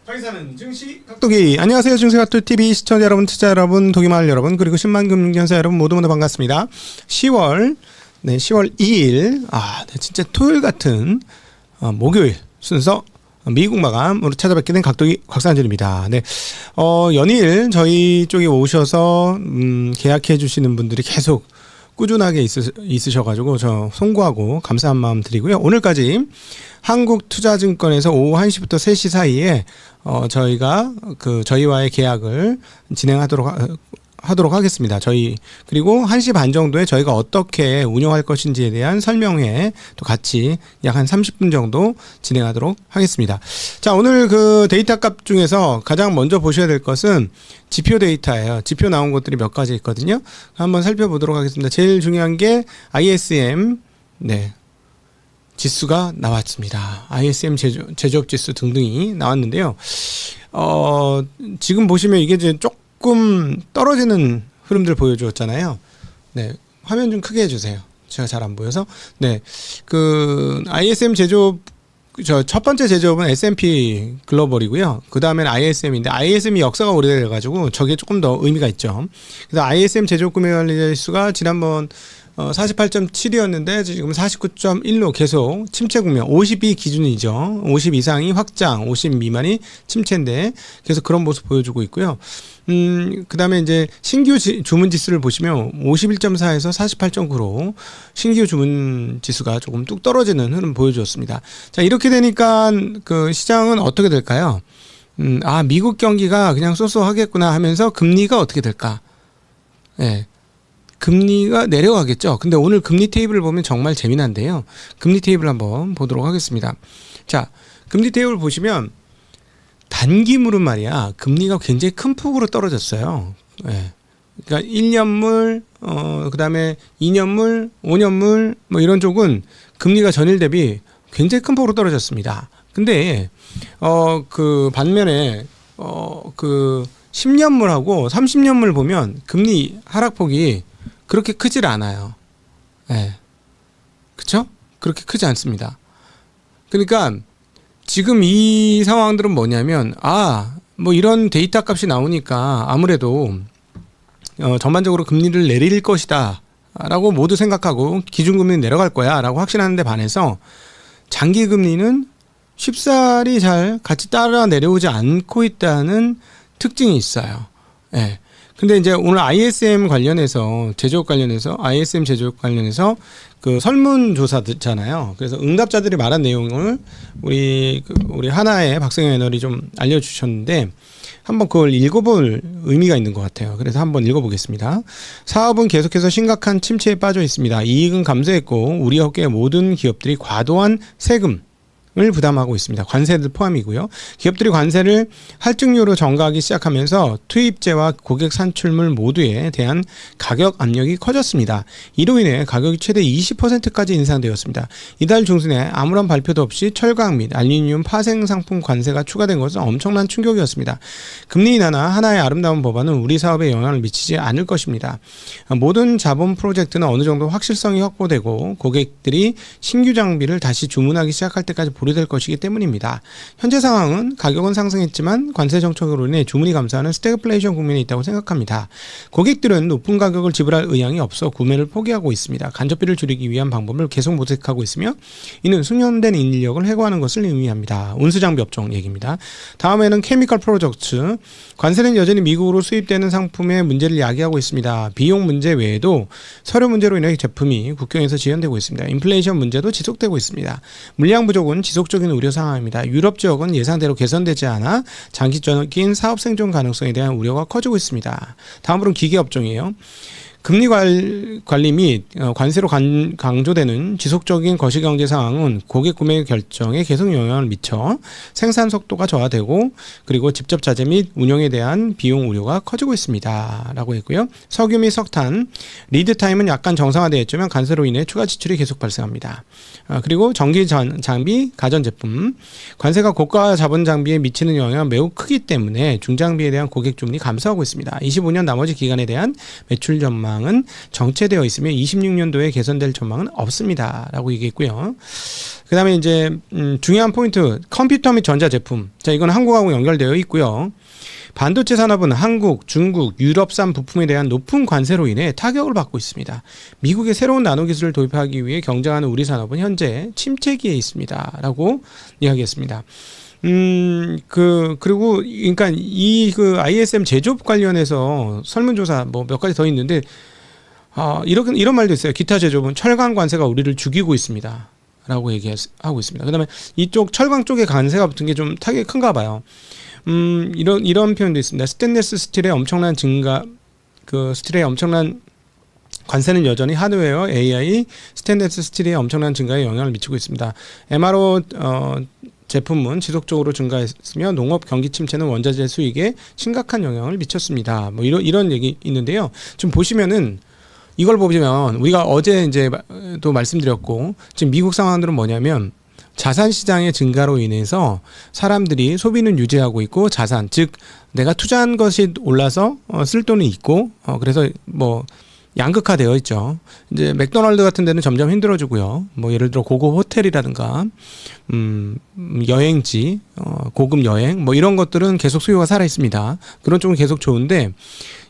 저희사는 증시 각도기. 안녕하세요, 증시각도TV 시청자 여러분, 투자 여러분, 도기마을 여러분, 그리고 10만 금융견사 여러분 모두 반갑습니다. 10월 2일 네, 진짜 토요일 같은 목요일 순서 미국 마감으로 찾아뵙게 된 각도기 곽상준입니다. 네, 연일 저희 쪽에 오셔서 계약해 주시는 분들이 계속 꾸준하게 있으셔가지고 저 송구하고 감사한 마음 드리고요. 오늘까지 한국투자증권에서 오후 1시부터 3시 사이에 저희가 저희와의 계약을 진행하도록 하겠습니다. 그리고 1시 반 정도에 저희가 어떻게 운영할 것인지에 대한 설명회 또 같이 약 한 30분 정도 진행하도록 하겠습니다. 자, 오늘 데이터 값 중에서 가장 먼저 보셔야 될 것은 지표 데이터예요. 지표 나온 것들이 몇 가지 있거든요. 한번 살펴보도록 하겠습니다. 제일 중요한 게 ISM 지수가 나왔습니다. ISM 제조업 지수 등등이 나왔는데요. 지금 보시면 이게 이제 조금 떨어지는 흐름들 보여주었잖아요. 네, 화면 좀 크게 해주세요. 제가 잘 안 보여서. 네, ISM 제조업 첫 번째 제조업은 S&P 글로벌이고요. 그 다음에는 ISM인데 ISM이 역사가 오래돼가지고 저게 조금 더 의미가 있죠. 그래서 ISM 제조업 구매관리자 지수가 지난번 48.7이었는데 지금 49.1로 계속 침체 국면, 50이 기준이죠. 50 이상이 확장, 50 미만이 침체인데 계속 그런 모습 보여주고 있고요. 그 다음에 이제 신규 주문 지수를 보시면 51.4에서 48.9로 신규 주문 지수가 조금 뚝 떨어지는 흐름 보여주었습니다. 자, 이렇게 되니까 시장은 어떻게 될까요? 미국 경기가 그냥 쏘쏘하겠구나 하면서 금리가 어떻게 될까? 네. 금리가 내려가겠죠. 근데 오늘 금리 테이블을 보면 정말 재미난데요. 금리 테이블 한번 보도록 하겠습니다. 자, 금리 테이블 보시면 단기물은 말이야, 금리가 굉장히 큰 폭으로 떨어졌어요. 예. 그러니까 1년물, 그 다음에 2년물, 5년물, 뭐 이런 쪽은 금리가 전일 대비 굉장히 큰 폭으로 떨어졌습니다. 근데, 반면에, 10년물하고 30년물 보면 금리 하락폭이 그렇게 크질 않아요. 예. 그쵸? 그렇게 크지 않습니다. 그러니까 지금 이 상황들은 뭐냐면, 뭐 이런 데이터 값이 나오니까 아무래도 전반적으로 금리를 내릴 것이다 라고 모두 생각하고 기준금리는 내려갈 거야 라고 확신하는 데 반해서 장기금리는 쉽사리 잘 같이 따라 내려오지 않고 있다는 특징이 있어요. 예. 근데 이제 오늘 ISM 제조업 관련해서 설문조사잖아요. 그래서 응답자들이 말한 내용을 우리 하나의 박성현 애널이 좀 알려주셨는데 한번 그걸 읽어볼 의미가 있는 것 같아요. 그래서 한번 읽어보겠습니다. 사업은 계속해서 심각한 침체에 빠져 있습니다. 이익은 감소했고 우리 업계의 모든 기업들이 과도한 세금을 부담하고 있습니다. 관세들 포함이고요. 기업들이 관세를 할증료로 전가하기 시작하면서 투입재와 고객 산출물 모두에 대한 가격 압력이 커졌습니다. 이로 인해 가격이 최대 20%까지 인상되었습니다. 이달 중순에 아무런 발표도 없이 철강 및 알루미늄 파생 상품 관세가 추가된 것은 엄청난 충격이었습니다. 금리 인하나 하나의 아름다운 법안은 우리 사업에 영향을 미치지 않을 것입니다. 모든 자본 프로젝트는 어느 정도 확실성이 확보되고 고객들이 신규 장비를 다시 주문하기 시작할 때까지 보류될 것이기 때문입니다. 현재 상황은 가격은 상승했지만 관세 정책으로 인해 주문이 감소하는 스태그플레이션 국면에 있다고 생각합니다. 고객들은 높은 가격을 지불할 의향이 없어 구매를 포기하고 있습니다. 간접비를 줄이기 위한 방법을 계속 모색하고 있으며 이는 숙련된 인력을 해고하는 것을 의미합니다. 운수장비 업종 얘기입니다. 다음에는 케미컬 프로덕트. 관세는 여전히 미국으로 수입되는 상품의 문제를 야기하고 있습니다. 비용 문제 외에도 서류 문제로 인해 제품이 국경에서 지연되고 있습니다. 인플레이션 문제도 지속되고 있습니다. 물량 부족은 지속적인 우려 상황입니다. 유럽 지역은 예상대로 개선되지 않아 장기적인 사업 생존 가능성에 대한 우려가 커지고 있습니다. 다음으로는 기계 업종이에요. 금리 관리 및 관세로 강조되는 지속적인 거시경제 상황은 고객 구매 결정에 계속 영향을 미쳐 생산 속도가 저하되고 그리고 직접 자재 및 운영에 대한 비용 우려가 커지고 있습니다. 라고 했고요. 석유 및 석탄, 리드 타임은 약간 정상화되어 있지만 관세로 인해 추가 지출이 계속 발생합니다. 그리고 전기 장비, 가전제품, 관세가 고가 자본 장비에 미치는 영향은 매우 크기 때문에 중장비에 대한 고객 주문이 감소하고 있습니다. 25년 나머지 기간에 대한 매출 전망 사항은 정체되어 있으며 26년도에 개선될 전망은 없습니다라고 얘기했고요. 그다음에 이제 중요한 포인트, 컴퓨터 및 전자 제품. 자, 이건 한국하고 연결되어 있고요. 반도체 산업은 한국, 중국, 유럽산 부품에 대한 높은 관세로 인해 타격을 받고 있습니다. 미국의 새로운 나노 기술을 도입하기 위해 경쟁하는 우리 산업은 현재 침체기에 있습니다라고 이야기했습니다. 그리고 그러니까 이 그 ISM 제조업 관련해서 설문조사 뭐 몇 가지 더 있는데 이런 말도 있어요. 기타 제조업은 철강 관세가 우리를 죽이고 있습니다. 라고 얘기하고 있습니다. 그다음에 이쪽 철강 쪽에 관세가 붙은 게 좀 타격이 큰가 봐요. 이런 표현도 있습니다. 스테인리스 스틸의 엄청난 증가, 스틸의 엄청난 관세는 여전히 하드웨어, AI, 스테인리스 스틸의 엄청난 증가에 영향을 미치고 있습니다. MRO 제품은 지속적으로 증가했으며 농업 경기 침체는 원자재 수익에 심각한 영향을 미쳤습니다. 뭐 이런 얘기 있는데요. 좀 보시면은 이걸 보시면 우리가 어제 이제 또 말씀드렸고 지금 미국 상황들은 뭐냐면 자산 시장의 증가로 인해서 사람들이 소비는 유지하고 있고 자산, 즉 내가 투자한 것이 올라서 쓸 돈은 있고 그래서 뭐 양극화되어 있죠. 이제 맥도날드 같은 데는 점점 힘들어지고요. 뭐 예를 들어 고급 호텔이라든가 여행지, 고급 여행 뭐 이런 것들은 계속 수요가 살아 있습니다. 그런 쪽은 계속 좋은데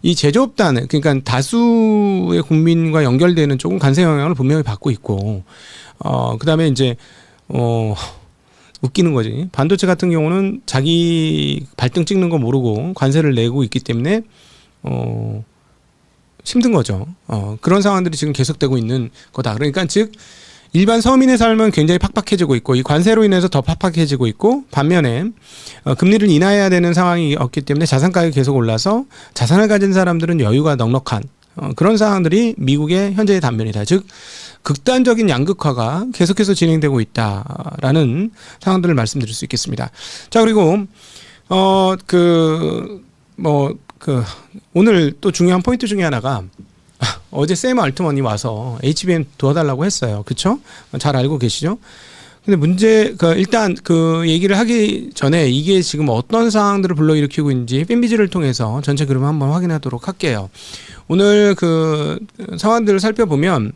이 제조업단, 그러니까 다수의 국민과 연결되는 쪽은 관세 영향을 분명히 받고 있고 그다음에 이제 웃기는 거지. 반도체 같은 경우는 자기 발등 찍는 거 모르고 관세를 내고 있기 때문에 힘든 거죠. 그런 상황들이 지금 계속되고 있는 거다. 그러니까 즉 일반 서민의 삶은 굉장히 팍팍해지고 있고 이 관세로 인해서 더 팍팍해지고 있고 반면에 금리를 인하해야 되는 상황이 없기 때문에 자산 가격이 계속 올라서 자산을 가진 사람들은 여유가 넉넉한 그런 상황들이 미국의 현재의 단면이다. 즉 극단적인 양극화가 계속해서 진행되고 있다라는 상황들을 말씀드릴 수 있겠습니다. 자, 그리고 오늘 또 중요한 포인트 중에 하나가 어제 샘 알트먼이 와서 HBM 도와달라고 했어요. 그렇죠? 잘 알고 계시죠? 근데 일단 그 얘기를 하기 전에 이게 지금 어떤 상황들을 불러일으키고 있는지 팬비즈를 통해서 전체 그림을 한번 확인하도록 할게요. 오늘 그 상황들을 살펴보면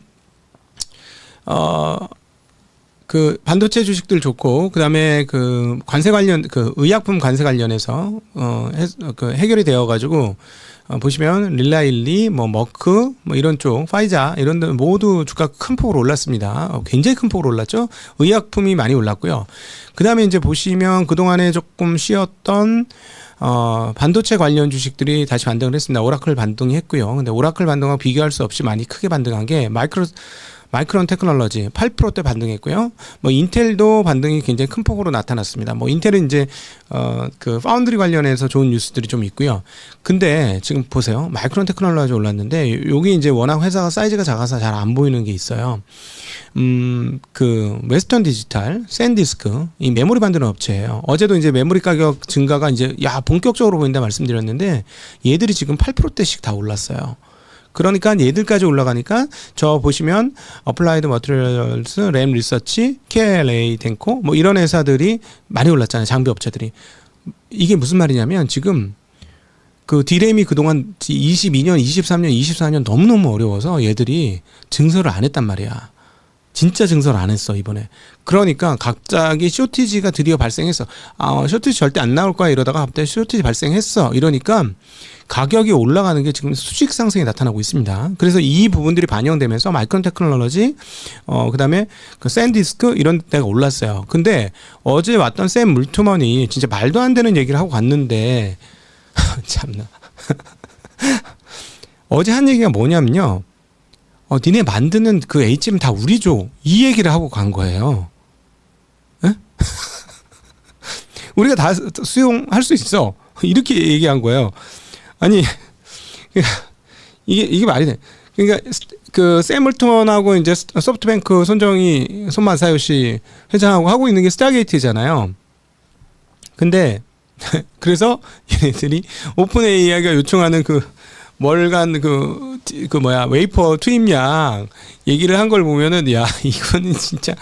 그 반도체 주식들 좋고 그다음에 그 관세 관련 그 의약품 관세 관련해서 해결이 되어 가지고 보시면 릴라일리 뭐 머크 뭐 이런 쪽 파이자 이런 데 모두 주가 큰 폭으로 올랐습니다. 굉장히 큰 폭으로 올랐죠. 의약품이 많이 올랐고요. 그다음에 이제 보시면 그동안에 조금 쉬었던 반도체 관련 주식들이 다시 반등을 했습니다. 오라클 반등이 했고요. 근데 오라클 반등하고 비교할 수 없이 많이 크게 반등한 게 마이크론 테크놀로지 8%대 반등했고요. 뭐 인텔도 반등이 굉장히 큰 폭으로 나타났습니다. 뭐 인텔은 이제 그 파운드리 관련해서 좋은 뉴스들이 좀 있고요. 근데 지금 보세요. 마이크론 테크놀로지 올랐는데 여기 이제 워낙 회사가 사이즈가 작아서 잘 안 보이는 게 있어요. 그 웨스턴 디지털, 샌디스크 이 메모리 만드는 업체예요. 어제도 이제 메모리 가격 증가가 이제 본격적으로 보인다 말씀드렸는데 얘들이 지금 8%대씩 다 올랐어요. 그러니까 얘들까지 올라가니까 저 보시면 어플라이드 머티리얼스, 램 리서치, KLA 덴코 뭐 이런 회사들이 많이 올랐잖아요. 장비 업체들이. 이게 무슨 말이냐면 지금 그 디램이 그동안 22년, 23년, 24년 너무너무 어려워서 얘들이 증설을 안 했단 말이야. 진짜 증설 안 했어 이번에. 그러니까 갑자기 쇼티지가 드디어 발생했어. 쇼티지 절대 안 나올 거야 이러다가 갑자기 쇼티지 발생했어. 이러니까 가격이 올라가는 게 지금 수직 상승이 나타나고 있습니다. 그래서 이 부분들이 반영되면서 마이크론 테크놀로지, 그다음에 그 샌디스크 이런 데가 올랐어요. 근데 어제 왔던 샘 물투먼이 진짜 말도 안 되는 얘기를 하고 갔는데 참나. 어제 한 얘기가 뭐냐면요. 니네 만드는 그 HM 다 우리 줘. 이 얘기를 하고 간 거예요. 에? 우리가 다 수용할 수 있어. 이렇게 얘기한 거예요. 아니, 이게 말이 돼. 그러니까 그 샘 울트먼하고 이제 소프트뱅크 손마사요시 회장하고 하고 있는 게 스타게이트잖아요. 근데 그래서 얘네들이 오픈 AI가 요청하는 그 월간 웨이퍼 투입량 얘기를 한 걸 보면은 야 이거는 진짜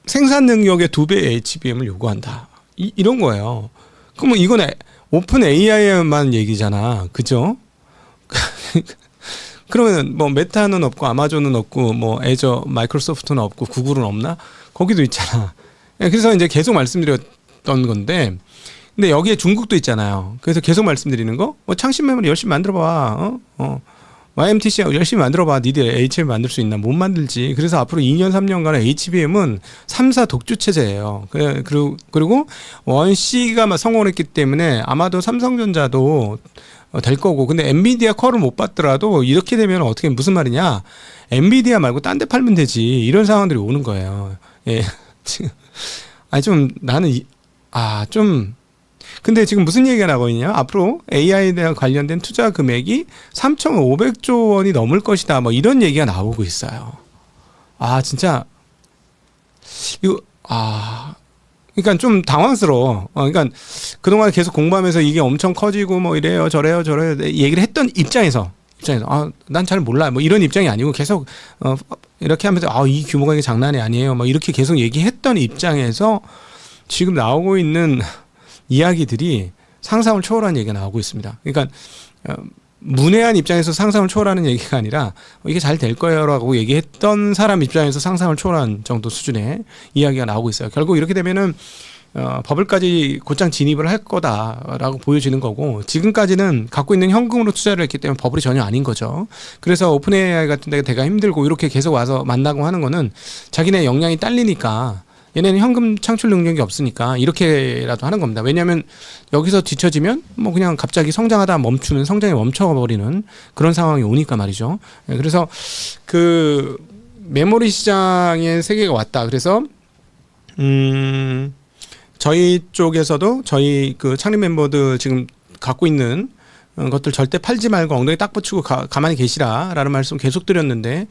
생산 능력의 2배 HBM을 요구한다. 이런 거예요. 그러면 이건 오픈 AI만 얘기잖아, 그죠? 그러면 뭐 메타는 없고 아마존은 없고 뭐 애저, 마이크로소프트는 없고 구글은 없나? 거기도 있잖아. 그래서 이제 계속 말씀드렸던 건데, 근데 여기에 중국도 있잖아요. 그래서 계속 말씀드리는 거, 뭐 창신 메모리 열심히 만들어봐. YMTC 열심히 만들어봐. 니들 HBM 만들 수 있나? 못 만들지. 그래서 앞으로 2년, 3년간 HBM은 3사 독주 체제예요. 그리고 원C가 성공을 했기 때문에 아마도 삼성전자도 될 거고. 근데 엔비디아 컬을 못 받더라도 이렇게 되면 어떻게 무슨 말이냐? 엔비디아 말고 딴 데 팔면 되지. 이런 상황들이 오는 거예요. 예. 지금 아니 좀 나는 좀 근데 지금 무슨 얘기가 나고 있냐? 앞으로 AI에 대한 관련된 투자 금액이 3,500조 원이 넘을 것이다. 뭐 이런 얘기가 나오고 있어요. 진짜 이거 그러니까 좀 당황스러워. 그러니까 그동안 계속 공부하면서 이게 엄청 커지고 뭐 이래요, 저래요 얘기를 했던 입장에서 난 잘 몰라. 뭐 이런 입장이 아니고 계속 이렇게 하면서 이 규모가 이게 장난이 아니에요. 뭐 이렇게 계속 얘기했던 입장에서 지금 나오고 있는 이야기들이 상상을 초월한 얘기가 나오고 있습니다. 그러니까 문외한 입장에서 상상을 초월하는 얘기가 아니라 이게 잘 될 거예요라고 얘기했던 사람 입장에서 상상을 초월한 정도 수준의 이야기가 나오고 있어요. 결국 이렇게 되면은 버블까지 곧장 진입을 할 거다라고 보여지는 거고, 지금까지는 갖고 있는 현금으로 투자를 했기 때문에 버블이 전혀 아닌 거죠. 그래서 오픈 AI 같은 데가 대가 힘들고 이렇게 계속 와서 만나고 하는 거는 자기네 역량이 딸리니까, 얘네는 현금 창출 능력이 없으니까 이렇게라도 하는 겁니다. 왜냐하면 여기서 뒤처지면 뭐 그냥 갑자기 성장하다 멈추면 성장이 멈춰버리는 그런 상황이 오니까 말이죠. 그래서 그 메모리 시장의 세계가 왔다. 그래서 저희 쪽에서도 저희 그 창립 멤버들 지금 갖고 있는 것들 절대 팔지 말고 엉덩이 딱 붙이고 가만히 계시라라는 말씀 계속 드렸는데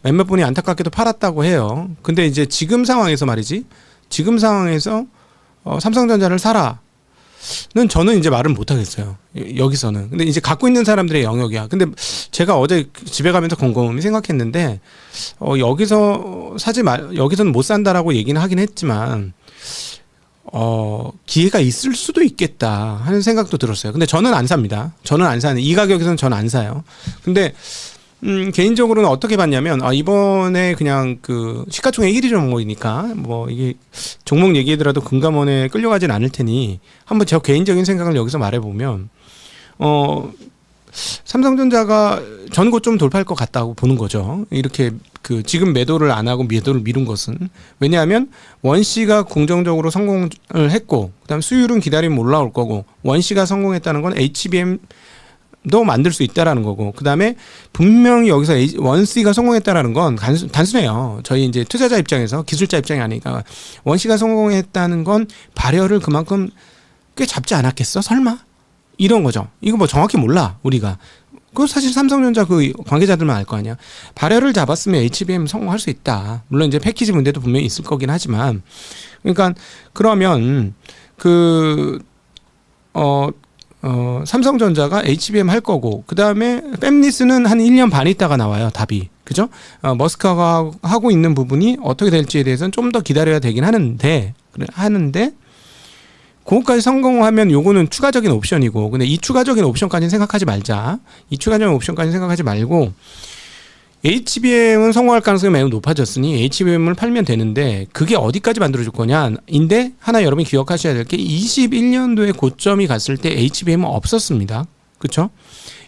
몇몇 분이 안타깝게도 팔았다고 해요. 근데 이제 지금 상황에서 말이지, 지금 상황에서 삼성전자를 사라는 저는 이제 말은 못 하겠어요. 여기서는. 근데 이제 갖고 있는 사람들의 영역이야. 근데 제가 어제 집에 가면서 곰곰이 생각했는데 여기서는 못 산다라고 얘기는 하긴 했지만 기회가 있을 수도 있겠다 하는 생각도 들었어요. 근데 저는 안 삽니다. 저는 안 사는, 이 가격에서는 저는 안 사요. 근데 개인적으로는 어떻게 봤냐면 이번에 그냥 그 시가총액 1위 종목이니까 뭐 이게 종목 얘기하더라도 금감원에 끌려가진 않을 테니 한번 제 개인적인 생각을 여기서 말해보면 삼성전자가 전고 좀 돌파할 것 같다고 보는 거죠. 이렇게 그 지금 매도를 안 하고 매도를 미룬 것은, 왜냐하면 원C가 공정적으로 성공을 했고, 그다음 수율은 기다리면 올라올 거고, 원C가 성공했다는 건 HBM도 만들 수 있다라는 거고, 그다음에 분명히 여기서 원C가 성공했다라는 건 단순해요. 저희 이제 투자자 입장에서, 기술자 입장이 아니니까 원C가 성공했다는 건 발열을 그만큼 꽤 잡지 않았겠어? 설마? 이런 거죠. 이거 뭐 정확히 몰라 우리가. 그거 사실 삼성전자 그 관계자들만 알 거 아니야. 발열을 잡았으면 HBM 성공할 수 있다. 물론 이제 패키지 문제도 분명히 있을 거긴 하지만, 그러니까 그러면 삼성전자가 HBM 할 거고, 그 다음에 팹리스는 한 1년 반 있다가 나와요, 답이. 그죠? 머스크가 하고 있는 부분이 어떻게 될지에 대해서는 좀 더 기다려야 되긴 하는데 그거까지 성공하면 요거는 추가적인 옵션이고, 근데 이 추가적인 옵션까지는 생각하지 말자. 이 추가적인 옵션까지는 생각하지 말고, HBM은 성공할 가능성이 매우 높아졌으니 HBM을 팔면 되는데, 그게 어디까지 만들어줄 거냐 인데, 하나 여러분이 기억하셔야 될 게 21년도에 고점이 갔을 때 HBM은 없었습니다. 그렇죠?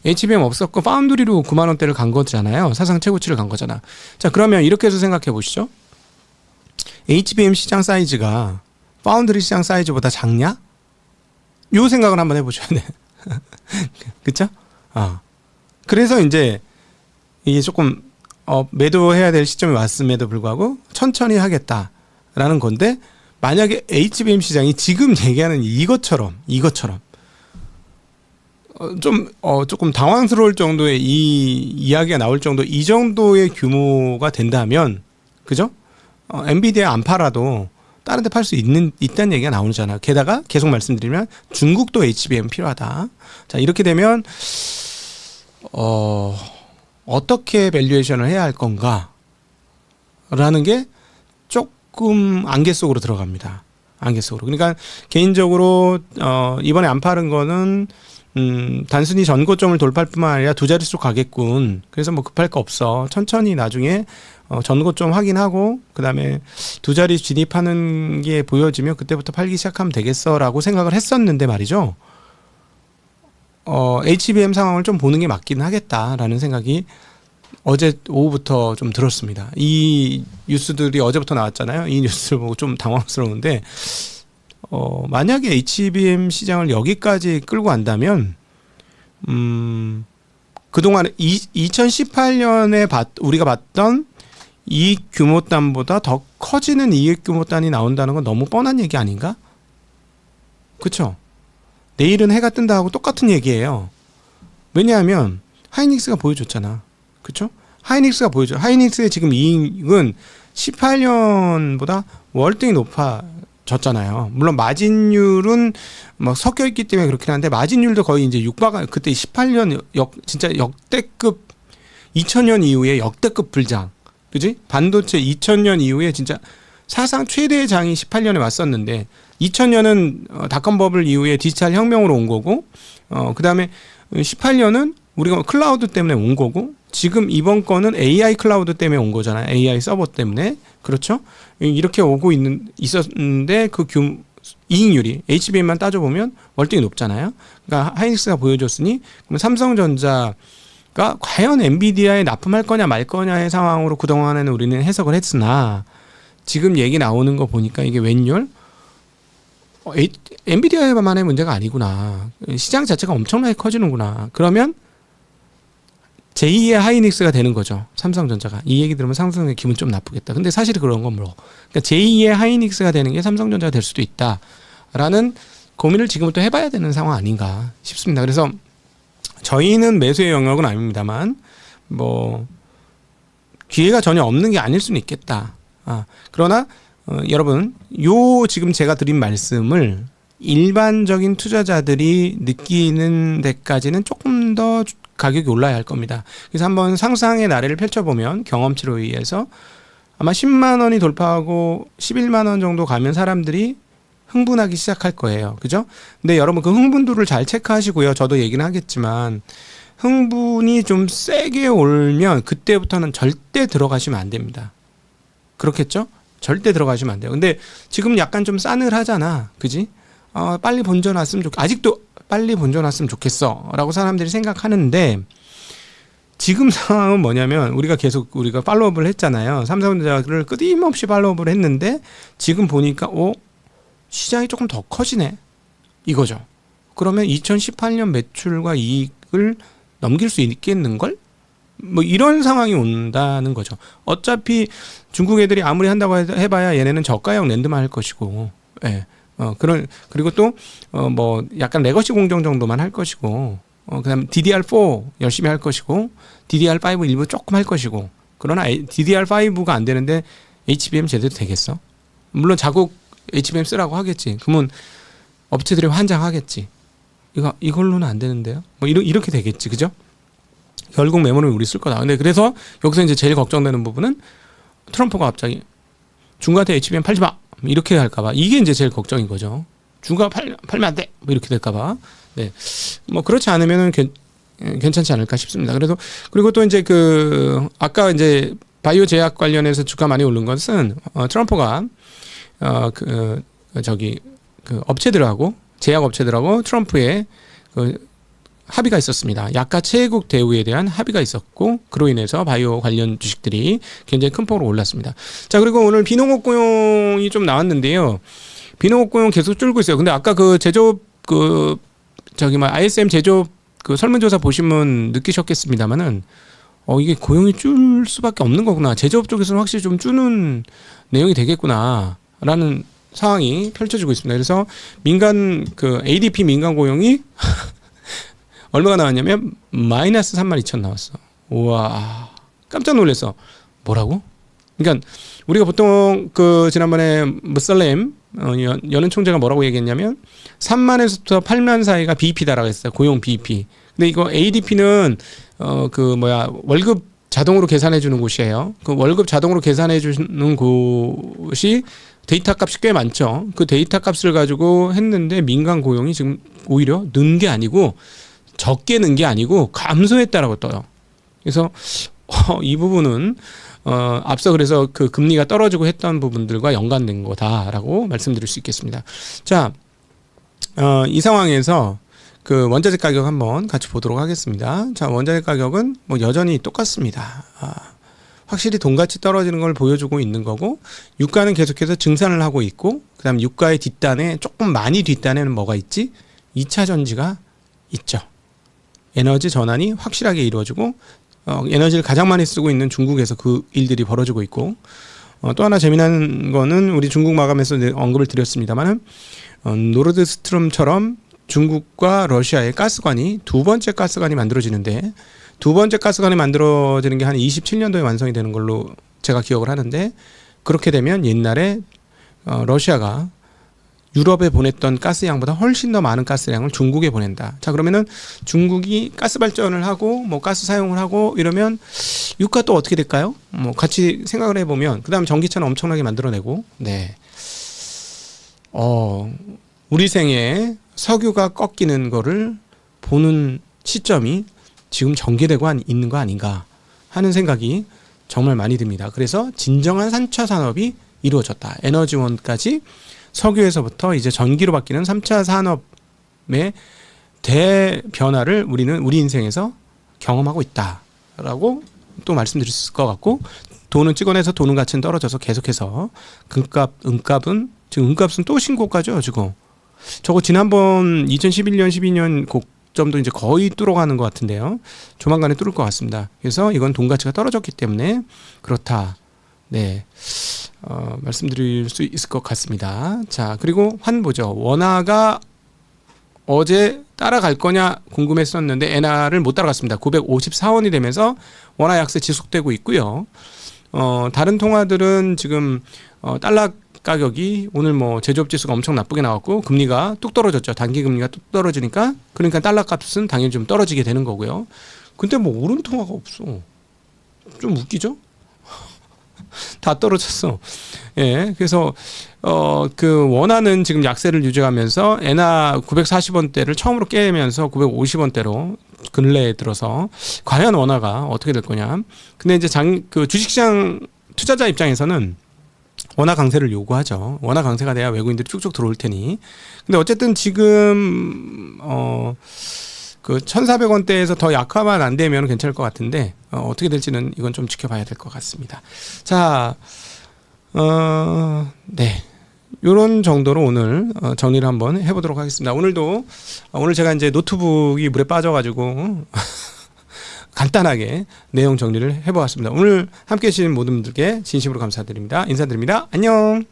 HBM 없었고 파운드리로 9만 원대를 간 거잖아요. 사상 최고치를 간 거잖아. 자, 그러면 이렇게 해서 생각해 보시죠. HBM 시장 사이즈가 파운드리 시장 사이즈보다 작냐? 요 생각을 한번 해보셔야 돼. 그쵸? 그래서 이제 이게 조금 매도해야 될 시점이 왔음에도 불구하고 천천히 하겠다라는 건데, 만약에 HBM 시장이 지금 얘기하는 이것처럼 조금 당황스러울 정도의 이 이야기가 나올 정도, 이 정도의 규모가 된다면, 그죠? 엔비디아 안 팔아도 다른 데 팔 수 있다는 얘기가 나오잖아요. 게다가 계속 말씀드리면 중국도 HBM 필요하다. 자, 이렇게 되면 어떻게 밸류에이션을 해야 할 건가 라는 게 조금 안개 속으로 들어갑니다. 안개 속으로. 그러니까 개인적으로 이번에 안 팔은 거는 단순히 전고점을 돌파할 뿐만 아니라 두 자릿수 가겠군. 그래서 뭐 급할 거 없어. 천천히 나중에 전고점 확인하고 그다음에 두 자리 진입하는 게 보여지면 그때부터 팔기 시작하면 되겠어라고 생각을 했었는데 말이죠. HBM 상황을 좀 보는 게 맞긴 하겠다라는 생각이 어제 오후부터 좀 들었습니다. 이 뉴스들이 어제부터 나왔잖아요. 이 뉴스를 보고 좀 당황스러운데 만약에 HBM 시장을 여기까지 끌고 간다면 그동안 2018년에 우리가 봤던 이익 규모단보다 더 커지는 이익 규모단이 나온다는 건 너무 뻔한 얘기 아닌가? 그렇죠? 내일은 해가 뜬다 하고 똑같은 얘기예요. 왜냐하면 하이닉스가 보여줬잖아. 그렇죠? 하이닉스가 보여줘. 하이닉스의 지금 이익은 18년보다 월등히 높아졌잖아요. 물론 마진율은 막 섞여 있기 때문에 그렇긴 한데 마진율도 거의 이제 그때 18년 진짜 역대급 2000년 이후에 역대급 불장. 그지? 반도체 2000년 이후에 진짜 사상 최대의 장이 18년에 왔었는데 2000년은 닷컴 버블 이후에 디지털 혁명으로 온 거고 그다음에 18년은 우리가 클라우드 때문에 온 거고 지금 이번 거는 AI 클라우드 때문에 온 거잖아요. AI 서버 때문에. 그렇죠? 이렇게 있었는데 그 이익률이 HBM만 따져보면 월등히 높잖아요. 그러니까 하이닉스가 보여줬으니 그럼 삼성전자가 과연 엔비디아에 납품할 거냐 말 거냐의 상황으로 그동안에는 우리는 해석을 했으나 지금 얘기 나오는 거 보니까 이게 웬열? 엔비디아에만의 문제가 아니구나. 시장 자체가 엄청나게 커지는구나. 그러면 제2의 하이닉스가 되는 거죠. 삼성전자가. 이 얘기 들으면 삼성의 기분 좀 나쁘겠다. 근데 사실 그런 건 뭐. 그러니까 제2의 하이닉스가 되는 게 삼성전자가 될 수도 있다라는 고민을 지금부터 해봐야 되는 상황 아닌가 싶습니다. 그래서 저희는 매수의 영역은 아닙니다만 뭐 기회가 전혀 없는 게 아닐 수는 있겠다. 그러나 여러분 지금 제가 드린 말씀을 일반적인 투자자들이 느끼는 데까지는 조금 더 가격이 올라야 할 겁니다. 그래서 한번 상상의 나래를 펼쳐보면 경험치로 의해서 아마 10만 원이 돌파하고 11만 원 정도 가면 사람들이 흥분하기 시작할 거예요. 그죠? 근데 여러분 그 흥분도를 잘 체크하시고요. 저도 얘기는 하겠지만 흥분이 좀 세게 올면 그때부터는 절대 들어가시면 안 됩니다. 그렇겠죠? 절대 들어가시면 안 돼요. 근데 지금 약간 좀 싸늘하잖아. 그지? 빨리 본전 왔으면 아직도 빨리 본전 왔으면 좋겠어 라고 사람들이 생각하는데 지금 상황은 뭐냐면 우리가 팔로우업을 했잖아요. 삼성전자를 끊임없이 팔로우업을 했는데 지금 보니까 시장이 조금 더 커지네 이거죠. 그러면 2018년 매출과 이익을 넘길 수 있겠는걸? 뭐 이런 상황이 온다는 거죠. 어차피 중국 애들이 아무리 한다고 해봐야 얘네는 저가형 랜드만 할 것이고, 예. 그리고 또 뭐 약간 레거시 공정 정도만 할 것이고, 그다음 DDR4 열심히 할 것이고, DDR5 일부 조금 할 것이고, 그러나 DDR5가 안 되는데 HBM 제대로 되겠어? 물론 자국 HBM 쓰라고 하겠지. 그러면 업체들이 환장하겠지. 이걸로는 안 되는데요. 뭐 이렇게 되겠지, 그죠? 결국 메모는 우리 쓸 거다. 근데 그래서 여기서 이제 제일 걱정되는 부분은 트럼프가 갑자기 중국한테 HBM 팔지 마 이렇게 할까봐 이게 이제 제일 걱정인 거죠. 중국가 팔면 안 돼. 뭐 이렇게 될까봐. 네, 뭐 그렇지 않으면은 괜찮지 않을까 싶습니다. 그리고 또 이제 아까 이제 바이오 제약 관련해서 주가 많이 오른 것은 트럼프가 업체들하고 제약 업체들하고 트럼프의 합의가 있었습니다. 약가 채국 대우에 대한 합의가 있었고 그로 인해서 바이오 관련 주식들이 굉장히 큰 폭으로 올랐습니다. 자, 그리고 오늘 비농업 고용이 좀 나왔는데요. 비농업 고용 계속 줄고 있어요. 근데 아까 제조업 ISM 제조업 설문조사 보시면 느끼셨겠습니다만은 이게 고용이 줄 수밖에 없는 거구나. 제조업 쪽에서는 확실히 좀 주는 내용이 되겠구나라는 상황이 펼쳐지고 있습니다. 그래서 ADP 민간 고용이 얼마가 나왔냐면 마이너스 32,000 나왔어. 우와, 깜짝 놀랐어. 뭐라고? 그러니까 우리가 보통 지난번에 무살렘 연은 총재가 뭐라고 얘기했냐면 3만에서부터 8만 사이가 BEP다라고 했어요. 고용 BEP. 근데 이거 ADP는 월급 자동으로 계산해 주는 곳이에요. 그 월급 자동으로 계산해 주는 곳이 데이터 값이 꽤 많죠. 그 데이터 값을 가지고 했는데 민간 고용이 지금 오히려 는 게 아니고 적게 는 게 아니고 감소했다라고 떠요. 그래서 이 부분은 앞서 그래서 그 금리가 떨어지고 했던 부분들과 연관된 거다라고 말씀드릴 수 있겠습니다. 자, 이 상황에서 그 원자재 가격 한번 같이 보도록 하겠습니다. 자, 원자재 가격은 뭐 여전히 똑같습니다. 확실히 돈같이 떨어지는 걸 보여주고 있는 거고, 유가는 계속해서 증산을 하고 있고, 그다음 유가의 뒷단에 조금 많이 뒷단에는 뭐가 있지? 2차 전지가 있죠. 에너지 전환이 확실하게 이루어지고, 에너지를 가장 많이 쓰고 있는 중국에서 그 일들이 벌어지고 있고, 또 하나 재미난 거는 우리 중국 마감에서 언급을 드렸습니다만은 노르드스트롬처럼 중국과 러시아의 가스관이 두 번째 가스관이 만들어지는데, 두 번째 가스관이 만들어지는 게 한 27년도에 완성이 되는 걸로 제가 기억을 하는데, 그렇게 되면 옛날에 러시아가 유럽에 보냈던 가스량보다 훨씬 더 많은 가스량을 중국에 보낸다. 자, 그러면은 중국이 가스 발전을 하고 뭐 가스 사용을 하고 이러면 유가 또 어떻게 될까요? 뭐 같이 생각을 해보면, 그다음 전기차는 엄청나게 만들어내고, 네, 우리 생에 석유가 꺾이는 거를 보는 시점이 지금 전개되고 있는 거 아닌가 하는 생각이 정말 많이 듭니다. 그래서 진정한 3차 산업이 이루어졌다. 에너지원까지 석유에서부터 이제 전기로 바뀌는 3차 산업의 대변화를 우리는 우리 인생에서 경험하고 있다라고 또 말씀드릴 수 있을 것 같고, 돈은 찍어내서 도는 가치는 떨어져서 계속해서 은값은 지금 은값은 또 신고가죠. 지금 저거 지난번 2011년 12년 고점도 이제 거의 뚫어가는 것 같은데요. 조만간에 뚫을 것 같습니다. 그래서 이건 돈 가치가 떨어졌기 때문에 그렇다. 네. 말씀드릴 수 있을 것 같습니다. 자, 그리고 환 보죠. 원화가 어제 따라갈 거냐 궁금했었는데 엔화를 못 따라갔습니다. 954원이 되면서 원화 약세 지속되고 있고요. 다른 통화들은 지금 달러 가격이 오늘 뭐 제조업 지수가 엄청 나쁘게 나왔고, 금리가 뚝 떨어졌죠. 단기 금리가 뚝 떨어지니까, 그러니까 달러 값은 당연히 좀 떨어지게 되는 거고요. 근데 뭐 오른 통화가 없어. 좀 웃기죠? 다 떨어졌어. 예. 그래서 그 원화는 지금 약세를 유지하면서 엔화 940원대를 처음으로 깨면서 950원대로 근래에 들어서 과연 원화가 어떻게 될 거냐. 근데 이제 그 주식시장 투자자 입장에서는 원화 강세를 요구하죠. 원화 강세가 돼야 외국인들이 쭉쭉 들어올 테니. 근데 어쨌든 지금 그 1,400원대에서 더 약화만 안 되면 괜찮을 것 같은데, 어떻게 될지는 이건 좀 지켜봐야 될 것 같습니다. 자, 네. 요런 정도로 오늘 정리를 한번 해보도록 하겠습니다. 오늘 제가 이제 노트북이 물에 빠져가지고 간단하게 내용 정리를 해보았습니다. 오늘 함께 해주신 모든 분들께 진심으로 감사드립니다. 인사드립니다. 안녕.